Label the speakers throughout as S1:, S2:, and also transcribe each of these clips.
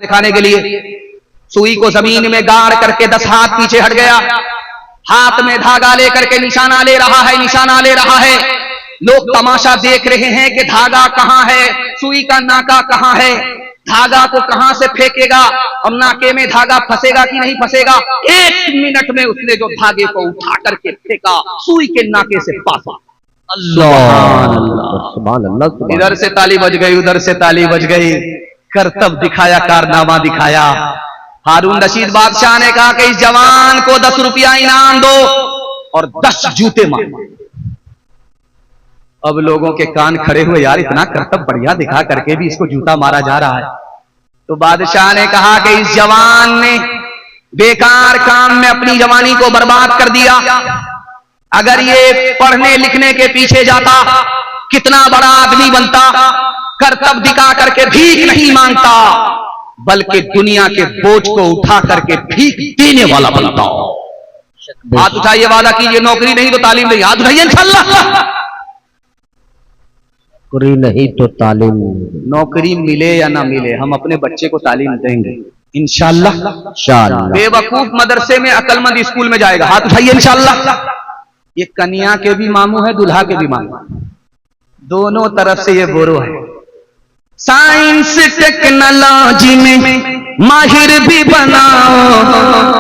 S1: दिखाने के लिए सुई को जमीन में गाड़ करके 10 हाथ पीछे हट गया, हाथ में धागा लेकर के निशाना ले रहा है, निशाना ले रहा है। लोग तमाशा देख रहे हैं कि धागा कहां है, सुई का नाका कहां है, धागा को कहां से फेंकेगा और नाके में धागा फंसेगा कि नहीं फंसेगा। 1 मिनट में उसने जो धागे को उठा करके फेंका, सुई के नाके से पासा। अल्लाह, इधर से ताली बज गई, उधर से ताली बज गई। करतब दिखाया, कारनामा दिखाया। हारून रशीद बादशाह ने कहा कि इस जवान को 10 रुपया इनाम दो और 10 जूते मारो। अब लोगों के कान खड़े हुए, यार इतना करतब बढ़िया दिखा करके भी इसको जूता मारा जा रहा है। तो बादशाह ने कहा कि इस जवान ने बेकार काम में अपनी जवानी को बर्बाद कर दिया। अगर ये पढ़ने लिखने के पीछे जाता, कितना बड़ा आदमी बनता। करतब दिखा करके भीख नहीं मांगता, बल्कि दुनिया के बोझ को उठा करके भीख देने वाला बनता। हाथ उठाइए, वादा कीजिए, नौकरी नहीं तो तालीम नहीं। हाथ उठाइए, इंशाअल्लाह।
S2: नौकरी नहीं तो तालीम।
S1: नौकरी मिले या ना मिले, हम अपने बच्चे को तालीम देंगे इंशाअल्लाह। बेवकूफ मदरसे में, अकलमंद स्कूल में जाएगा। हाथ उठाइए, इंशाअल्लाह। ये कन्या के भी मामू है, दुल्हा के भी मामू, दोनों तरफ से ये बोरो है। साइंस टेक्नोलॉजी में माहिर भी बनाओ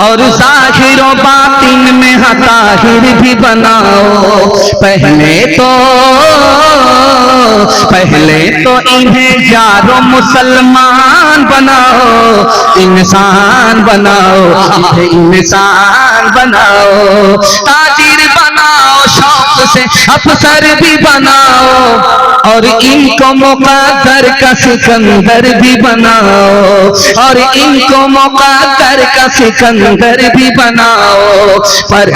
S1: और जाहिर और बातिन में ताहिर भी बनाओ। पहले तो इन्हें यारो मुसलमान बनाओ, इंसान बनाओ, इंसान बनाओ। ताजिर बनाओ, शौक से अफसर भी बनाओ और इनको मुक़द्दर का सिकंदर भी बनाओ, और इनको मुक़द्दर का सिकंदर भी बनाओ। पर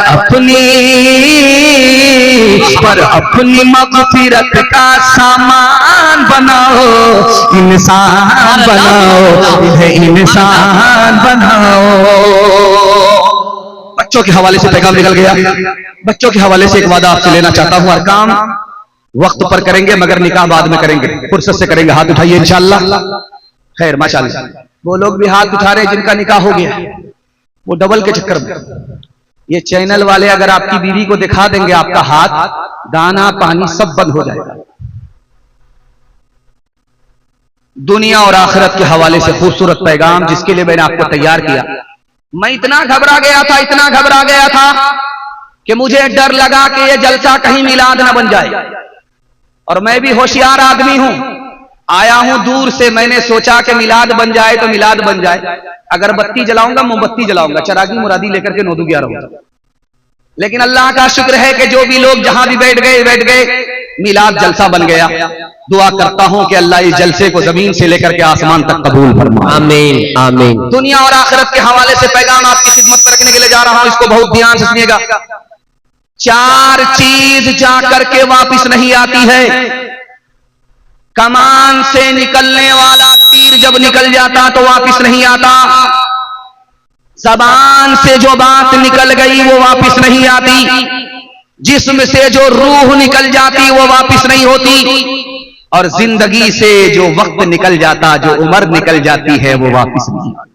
S1: अपनी मग़फ़िरत का सामान बनाओ, इंसान बनाओ, इन्हें इंसान बनाओ। बच्चों के हवाले से पैगाम निकल गया। बच्चों के हवाले से एक वादा आपसे लेना चाहता हूं, हर काम वक्त पर करेंगे, मगर निकाह बाद में करेंगे, फुर्सत से करेंगे। हाथ उठाइए, इंशाअल्लाह। खैर, माशाअल्लाह। वो लोग भी हाथ उठा रहे जिनका निकाह हो गया, वो डबल के चक्कर में। ये चैनल वाले अगर आपकी बीवी को दिखा देंगे, आपका हाथ, दाना पानी सब बंद हो जाएगा। दुनिया और आखिरत के हवाले से खूबसूरत पैगाम जिसके लिए मैंने आपको तैयार किया। मैं इतना घबरा गया था, इतना घबरा गया था कि मुझे डर लगा कि ये जलसा कहीं मिलाद ना बन जाए। और मैं भी होशियार आदमी हूं, आया हूं दूर से। मैंने सोचा कि मिलाद बन जाए तो मिलाद बन जाए। अगरबत्ती जलाऊंगा, मोमबत्ती जलाऊंगा, चरागी मुरादी लेकर के 9-11 रहूंगा। लेकिन अल्लाह का शुक्र है कि जो भी लोग जहां भी बैठ गए, मिलाद जलसा बन गया। दुआ करता हूं कि अल्लाह इस जलसे को जमीन से लेकर के आसमान तक कबूल फरमाए। आमीन, आमीन। दुनिया और आखिरत के हवाले से पैगाम आपकी खिदमत में रखने के लिए जा रहा हूं, इसको बहुत ध्यान से सुनिएगा। 4 चीज जाकर के वापिस नहीं आती है। कमान से निकलने वाला तीर जब निकल जाता तो वापिस नहीं आता। जबान से जो बात निकल गई वो वापिस नहीं आती। जिस्म से जो रूह निकल जाती वो वापिस नहीं होती। और जिंदगी से जो वक्त निकल जाता, जो उम्र निकल जाती है, वो वापिस नहीं आती।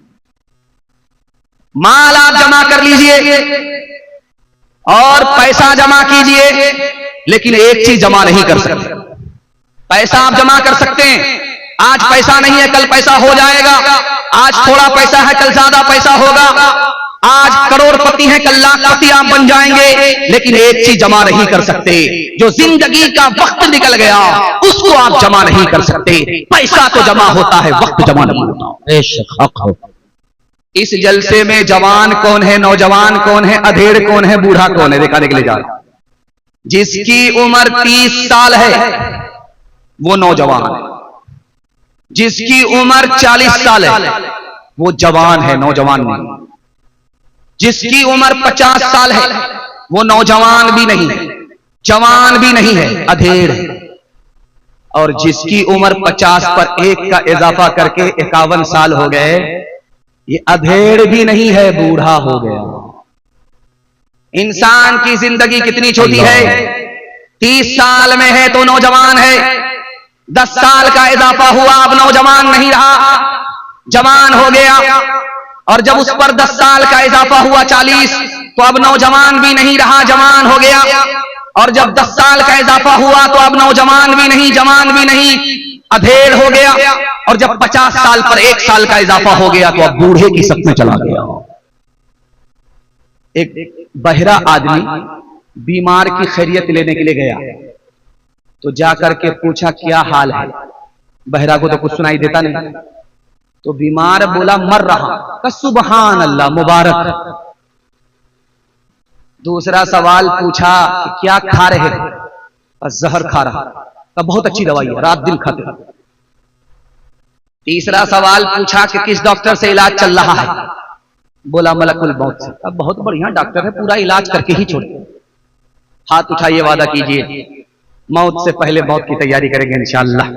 S1: माल आप जमा कर लीजिए और पैसा जमा कीजिए, लेकिन एक चीज जमा नहीं कर सकते। पैसा आप जमा कर सकते हैं, आज पैसा नहीं है कल पैसा हो जाएगा। आज थोड़ा पैसा है कल ज्यादा पैसा होगा। आज करोड़पति है कल लाखपति आप बन जाएंगे। लेकिन एक चीज जमा नहीं कर सकते, जो जिंदगी का वक्त निकल गया उसको आप जमा नहीं कर सकते। पैसा तो जमा होता है, वक्त जमा नहीं होता। इस जलसे में जवान कौन है, नौजवान कौन है, अधेड़ कौन है, बूढ़ा कौन है, दिखाने के लिए जा रहा हूं। जिसकी उम्र 30 साल है वो नौजवान है। जिसकी उम्र 40 साल है वो जवान है, नौजवान नहीं। जिसकी उम्र 50 साल है वो नौजवान भी नहीं, जवान भी नहीं है, अधेड़ है। और जिसकी उम्र 50 पर 1 का इजाफा करके 51 साल हो गए, ये अधेड़ भी नहीं है, बूढ़ा हो गया। इंसान की जिंदगी कितनी छोटी है। 30 साल में है तो नौजवान है, 10 साल का इजाफा हुआ, अब नौजवान नहीं रहा। जवान हो गया, और जब उस पर 10 साल का इजाफा हुआ 40, तो अब नौजवान भी नहीं रहा, जवान हो गया। और जब 10 साल का इजाफा हुआ तो अब नौजवान भी नहीं, जवान भी नहीं, अधेड़ हो गया। और जब 50 साल पर 1 साल का इजाफा हो गया तो अब बूढ़े की शक्ल में चला गया। एक बहरा आदमी बीमार की खैरियत लेने के लिए गया, तो जाकर के पूछा क्या हाल है। बहरा को तो कुछ सुनाई देता नहीं, तो बीमार बोला मर रहा। का सुबहान अल्लाह, मुबारक। दूसरा सवाल पूछा कि क्या खा रहे हो? जहर खा रहा। का बहुत अच्छी दवाई है, रात दिन खाते। तीसरा सवाल पूछा कि किस डॉक्टर से इलाज चल रहा है? बोला मलकुल मौत से। अब बहुत बढ़िया डॉक्टर है, पूरा इलाज करके ही छोड़े। हाथ उठाइए, वादा कीजिए मौत से पहले मौत की तैयारी करेंगे इंशाअल्लाह।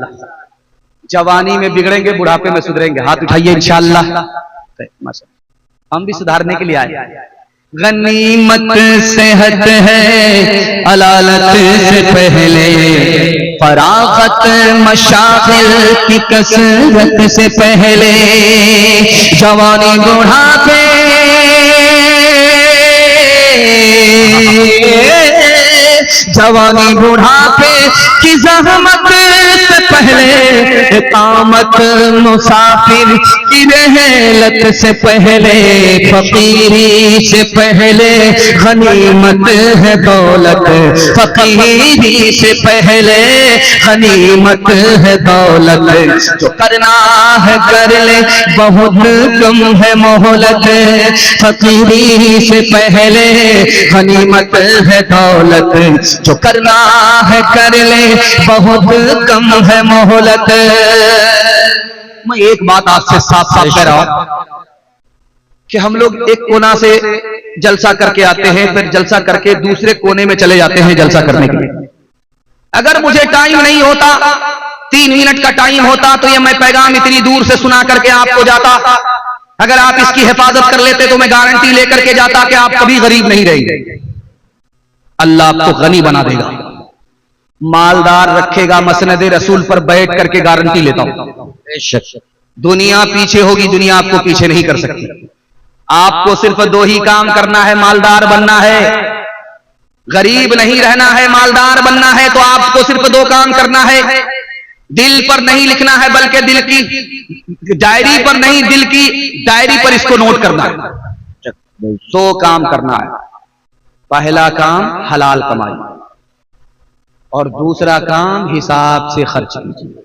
S1: जवानी में बिगड़ेंगे, बुढ़ापे में सुधरेंगे। हाथ उठाइए इंशाअल्लाह। हम भी सुधारने के लिए आए। गनीमत सेहत है अलालत से पहले, फरागत मशागिल की कसरत से पहले, जवानी बुढ़ापे जवानी बुढ़ापे की ज़हमत से पहले, इकामत मुसाफिर की रहलत से पहले, फकीरी से पहले गनीमत है दौलत, फकीरी से पहले गनीमत है दौलत। जो करना है कर ले, बहुत कम है मोहलत, फकीरी से पहले गनीमत है दौलत। जो करना है कर ले, बहुत कम है मोहलत। मैं एक बात आपसे साफ साफ कह रहा हूं कि हम लोग एक कोना से जलसा करके आते हैं, फिर जलसा करके दूसरे कोने में चले जाते हैं जलसा करने के लिए। अगर मुझे टाइम नहीं होता, 3 मिनट का टाइम होता, तो ये मैं पैगाम इतनी दूर से सुना करके आपको जाता। अगर आप इसकी हिफाजत कर लेते तो मैं गारंटी लेकर के जाता कि आप कभी गरीब नहीं रहेंगे। अल्लाह आपको गनी बना देगा, मालदार रखेगा। मसनद रसूल पर बैठ करके गारंटी लेता हूं। दुनिया पीछे होगी, दुनिया आपको पीछे नहीं कर सकती। आपको सिर्फ 2 ही काम करना है, मालदार बनना है। गरीब नहीं रहना है, मालदार बनना है, तो आपको सिर्फ 2 काम करना है। दिल पर नहीं लिखना है, बल्कि दिल की डायरी पर नहीं, दिल की डायरी पर इसको नोट करना है। 2 काम करना है। पहला काम हलाल कमाई, और दूसरा काम हिसाब से खर्च कीजिए।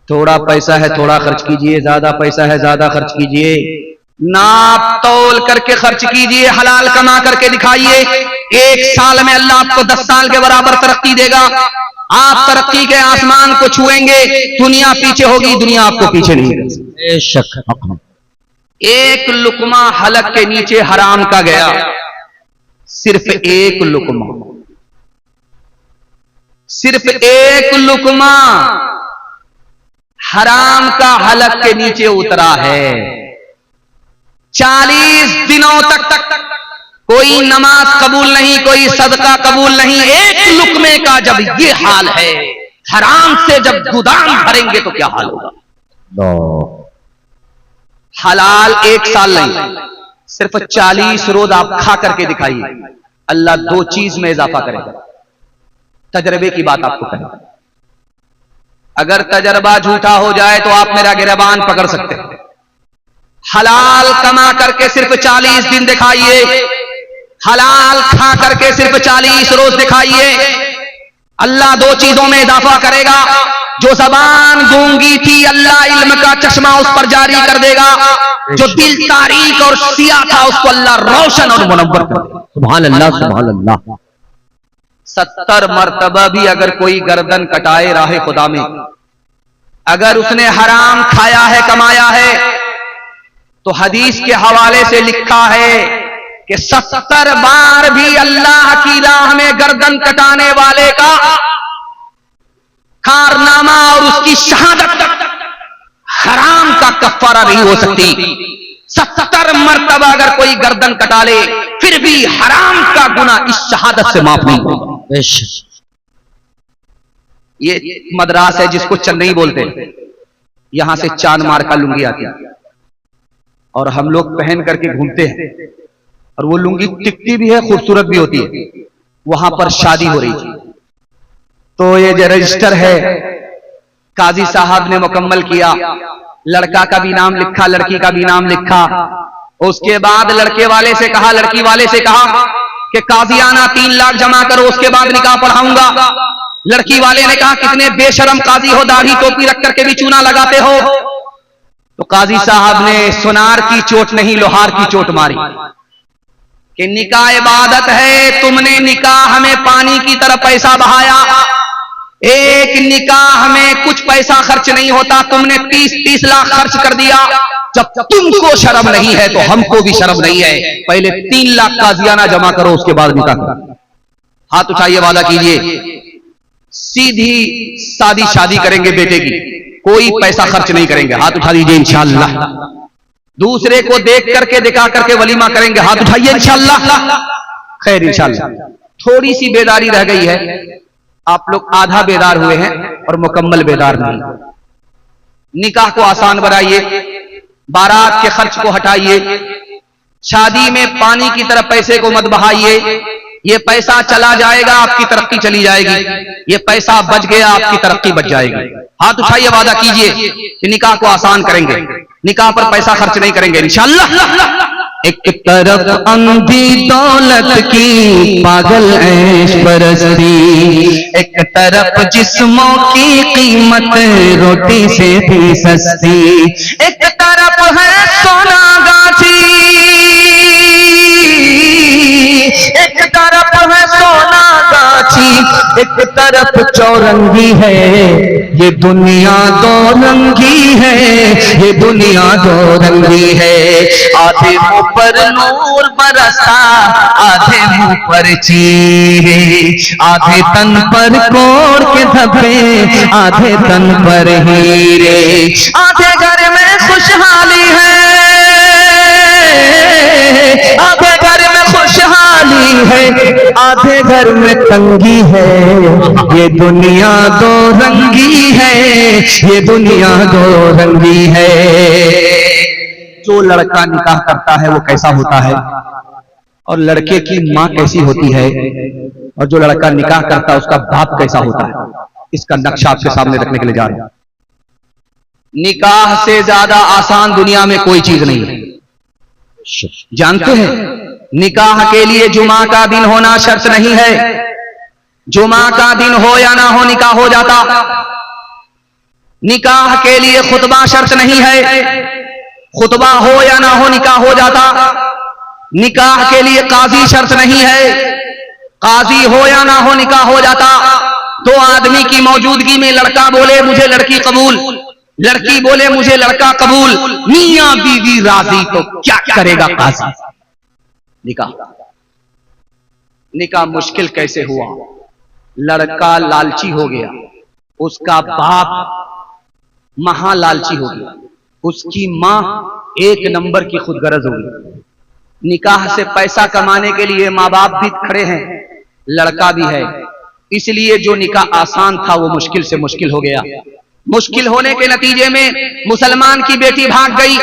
S1: थोड़ा पैसा है थोड़ा खर्च कीजिए, ज्यादा पैसा है ज्यादा खर्च कीजिए। नाप तोल करके खर्च कीजिए, हलाल कमा करके दिखाइए। 1 साल में अल्लाह आपको 10 साल के बराबर तरक्की देगा। आप तरक्की के आसमान को छुएंगे। दुनिया पीछे होगी, दुनिया आपको पीछे नहीं रहेगी। एक लुकमा हलक के नीचे हराम का गया, सिर्फ 1 लुकमा, सिर्फ 1 लुकमा हराम का हलक के नीचे उतरा है। 40 दिनों तक कोई नमाज कबूल नहीं, कोई सदका कबूल नहीं। 1 लुकमे का जब ये हाल है, हराम से जब गोदाम भरेंगे तो क्या हाल होगा। हलाल 1 साल नहीं, सिर्फ 40 रोज आप खा करके दिखाइए। अल्लाह 2 चीज में इजाफा करेगा। तजर्बे की बात आपको करें, अगर तजर्बा झूठा हो जाए तो आप मेरा गिरबान पकड़ सकते हैं। हलाल कमा करके सिर्फ 40 दिन दिखाइए, हलाल खा करके सिर्फ 40 रोज दिखाइए। अल्लाह 2 चीजों में इजाफा करेगा। जो ज़बान गूंगी थी, अल्लाह इल्म का चश्मा उस पर जारी कर देगा। जो दिल तारीक और सिया था, उसको अल्लाह रोशन और मुनव्वर कर देगा।
S2: सुभान अल्लाह, सुभान अल्लाह।
S1: 70 मर्तबा भी अगर कोई गर्दन कटाए राहे खुदा में, अगर उसने हराम खाया है, कमाया है, तो हदीस के हवाले से लिखा है कि 70 बार भी अल्लाह की राह में गर्दन कटाने वाले का कारनामा और उसकी शहादत हराम का कफ्फारा नहीं हो सकती। 70 मर्तबा अगर कोई गर्दन कटा ले, फिर भी हराम का गुना इस शहादत से माफ नहीं होगा। ये मद्रास है जिसको चन्नई बोलते हैं। यहां से चांद मार का लुंगी आती है और हम लोग पहन करके घूमते हैं, और वो लुंगी टिकती भी है, खूबसूरत भी होती है। वहां पर शादी हो रही थी, तो ये जो रजिस्टर है काजी साहब ने मुकम्मल किया, लड़का का भी नाम लिखा, लड़की का भी नाम लिखा। उसके बाद लड़के वाले से कहा, लड़की वाले से कहा कि काजियाना 3 लाख जमा करो, उसके बाद निकाह पढ़ाऊंगा। लड़की वाले ने कहा कितने बेशरम काजी हो, दाढ़ी टोपी रख करके भी चूना लगाते हो। तो काजी साहब ने सुनार की चोट नहीं लोहार की चोट मारी कि निकाह इबादत है, तुमने निकाह में पानी की तरह पैसा बहाया। एक निकाह में कुछ पैसा खर्च नहीं होता, तुमने 30 लाख खर्च कर दिया। जब तुमको शर्म नहीं है तो हमको भी शर्म नहीं है। पहले 3 लाख काजियाना जमा करो, उसके बाद निकाह करो। हाथ उठाइए, वादा कीजिए सीधी सादी शादी करेंगे बेटे की, कोई पैसा खर्च नहीं करेंगे। हाथ उठा दीजिए इंशाअल्लाह। दूसरे को देख करके दिखा करके वलीमा करेंगे। हाथ उठाइए इंशाअल्लाह। खैर इंशाअल्लाह। थोड़ी सी बेदारी रह गई है, आप लोग आधा बेदार हुए हैं और मुकम्मल बेदार नहीं। निकाह को आसान बनाइए, बारात के खर्च को हटाइए, शादी में पानी की तरह पैसे को मत बहाइए। ये पैसा चला जाएगा, आपकी तरक्की चली जाएगी। ये पैसा बच गया, आपकी तरक्की बच जाएगी। हाथ उठाइए, वादा कीजिए कि निकाह को आसान करेंगे, निकाह पर पैसा खर्च नहीं करेंगे इंशाअल्लाह।
S2: एक तरफ अंधी दौलत की पागल ऐश परस्ती, एक तरफ जिस्मों की कीमत रोटी से भी सस्ती, एक तरफ है सोना गाछी, एक तरफ है सोना गाछी, एक तरफ चौरंगी है। ये दुनिया दो रंगी है, ये दुनिया दो रंगी है। आधे मुंह पर नूर बरसता, आधे मुंह पर चीरे, आधे तन पर कोड़ के धब्बे, आधे तन पर हीरे। आधे घर में खुशहाली है, आधे घर में खुशहाली है, आधे घर में तंगी है। ये दुनिया दो रंगी है, ये दुनिया दो रंगी है।
S1: जो लड़का निकाह करता है वो कैसा होता है, और लड़के की माँ कैसी होती है, और जो लड़का निकाह करता है उसका बाप कैसा होता है, इसका नक्शा आपके सामने रखने के लिए जा रहे हैं। निकाह से ज्यादा आसान दुनिया में कोई चीज नहीं है। जानते हैं, निकाह के लिए जुमा का दिन होना शर्त नहीं है। जुमा का दिन हो या ना हो, निकाह हो जाता। निकाह के लिए खुतबा शर्त नहीं है, खुतबा हो या ना हो, निकाह हो जाता। निकाह के लिए काजी शर्त नहीं है, काजी हो या ना हो, निकाह हो जाता। 2 आदमी की मौजूदगी में लड़का बोले मुझे लड़की कबूल, लड़की बोले मुझे लड़का कबूल, मियां बीवी राजी, तो क्या करेगा काजी? निकाह। निकाह मुश्किल कैसे हुआ? लड़का लालची हो गया, उसका बाप महा लालची हो गया, उसकी मां 1 नंबर की खुदगर्ज हो गई। निकाह से पैसा कमाने के लिए माँ बाप भी खड़े हैं, लड़का भी है, इसलिए जो निकाह आसान था वो मुश्किल से मुश्किल हो गया। मुश्किल होने के नतीजे में मुसलमान की बेटी भाग गई,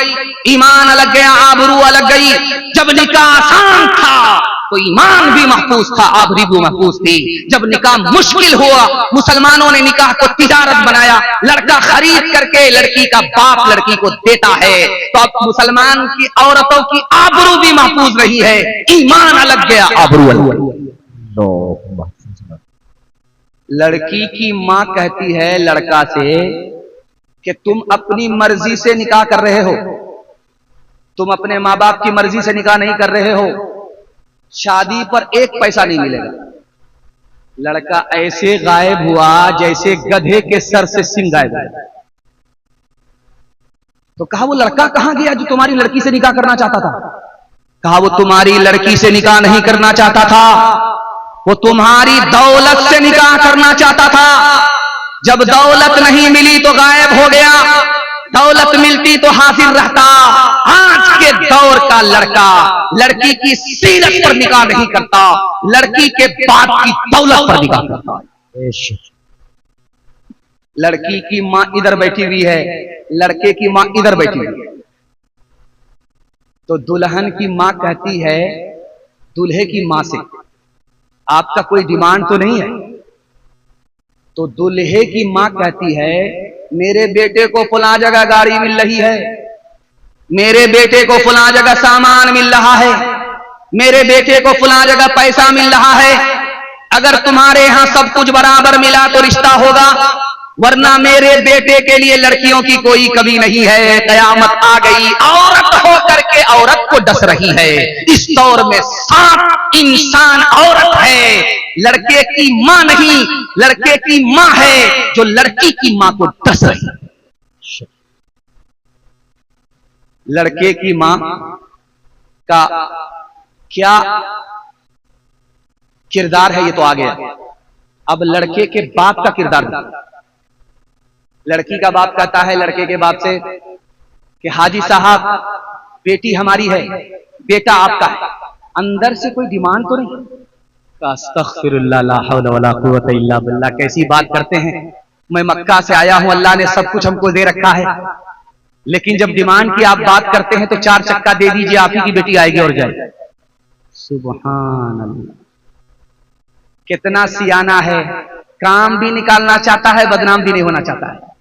S1: ईमान अलग गया, आबरू अलग गई। जब निकाह आसान था तो ईमान भी महफूज था, आबरू भी महफूज थी। जब निकाह मुश्किल हुआ, मुसलमानों ने निकाह को तिजारत बनाया, लड़का खरीद करके लड़की का बाप लड़की को देता है। तो अब मुसलमान की औरतों की आबरू भी महफूज रही है, ईमान अलग गया, आबरू अलग। लड़की की मां कहती है लड़का से कि तुम अपनी मर्जी से निकाह कर रहे हो, तुम अपने माँ बाप की मर्जी से निकाह नहीं कर रहे हो, शादी पर 1 पैसा नहीं मिलेगा। लड़का ऐसे गायब हुआ जैसे गधे के सर से सिंह गायब हुआ। तो कहा वो लड़का कहां गया जो तुम्हारी लड़की से निकाह करना चाहता था? कहा वो तुम्हारी लड़की से निकाह नहीं करना चाहता था, वो तुम्हारी दौलत से निकाह करना चाहता था। जब दौलत नहीं मिली तो गायब हो गया, दौलत मिलती तो हाजिर रहता। आज के दौर का लड़का लड़की की सीरत पर निकाह नहीं करता, लड़की के बाप की दौलत पर निकाह करता है। लड़की की मां इधर बैठी हुई है, लड़के की मां इधर बैठी हुई है। तो दुल्हन की मां कहती है दूल्हे की मां से, आपका कोई डिमांड तो नहीं है? तो दूल्हे की मां कहती है मेरे बेटे को फलां जगह गाड़ी मिल रही है, मेरे बेटे को फलां जगह सामान मिल रहा है, मेरे बेटे को फलां जगह पैसा मिल रहा है। अगर तुम्हारे यहां सब कुछ बराबर मिला तो रिश्ता होगा, वरना मेरे बेटे के लिए लड़कियों की कोई कमी नहीं है। कयामत आ गई, औरत हो करके औरत को डस रही है। इस दौर में साफ इंसान औरत है, लड़के की मां नहीं, लड़के की मां है जो लड़की की मां को डस रही है। लड़के की मां का क्या किरदार है ये तो आ गया। अब लड़के के बाप का किरदार है। लड़की का बाप कहता है लड़के के बाप से कि हाजी साहब बेटी हमारी है, बेटा आपका है, अंदर से कोई डिमांड तो नहीं? अस्तगफिरुल्लाह ला हौला वला कुव्वता इल्ला बिल्लाह। कैसी बात करते हैं, मैं मक्का से आया हूं, अल्लाह ने सब कुछ हमको दे रखा है, लेकिन जब डिमांड की आप बात करते हैं तो 4 चक्का दे दीजिए, आप ही की बेटी आएगी और जाएगी। सुभान अल्लाह, कितना सियाना है, काम भी निकालना चाहता है, बदनाम भी नहीं होना चाहता है।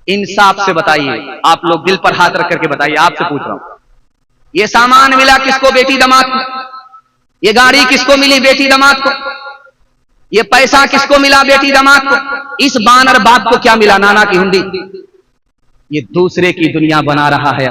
S1: इंसाफ से बताइए, आप लोग दिल पर हाथ रख करके बताइए, आपसे पूछ रहा हूं, ये सामान मिला किसको? बेटी दामाद को। ये गाड़ी किसको मिली? बेटी दामाद को। ये पैसा किसको मिला? बेटी दामाद को। इस बानर बाप को क्या मिला? नाना की हुंडी। ये दूसरे की दुनिया बना रहा है।